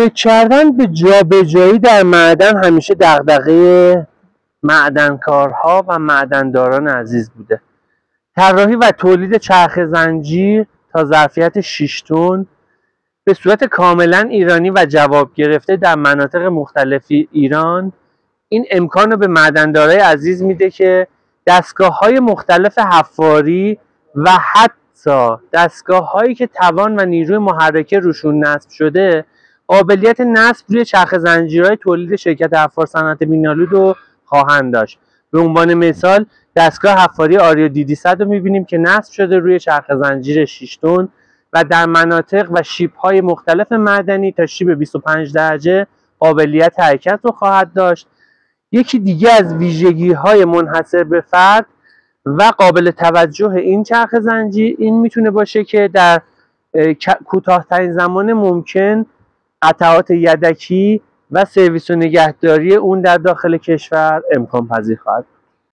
فکر کردن به جابجایی در معدن همیشه دغدغه معدنکارها و معدنداران عزیز بوده. طراحی و تولید چرخ زنجیر تا ظرفیت 6 تن به صورت کاملا ایرانی و جواب گرفته در مناطق مختلف ایران این امکان رو به معدندارای عزیز میده که دستگاه‌های مختلف حفاری و حتی دستگاه‌هایی که توان و نیروی محرکه روشون نصب شده قابلیت نصب روی چرخ زنجیرهای تولید شرکت حفار صنعت مینالود رو خواهند داشت. به عنوان مثال دستگاه حفاری آریو دیدی 100 رو می‌بینیم که نصب شده روی چرخ زنجیر 6 تن و در مناطق و شیب‌های مختلف معدنی تا شیب 25 درجه قابلیت حرکت رو خواهد داشت. یکی دیگه از ویژگی‌های منحصر به فرد و قابل توجه این چرخ زنجیر این میتونه باشه که در کوتاه‌ترین زمان ممکن قطعات یدکی و سرویس و نگهداری اون در داخل کشور امکان پذیر خواهد.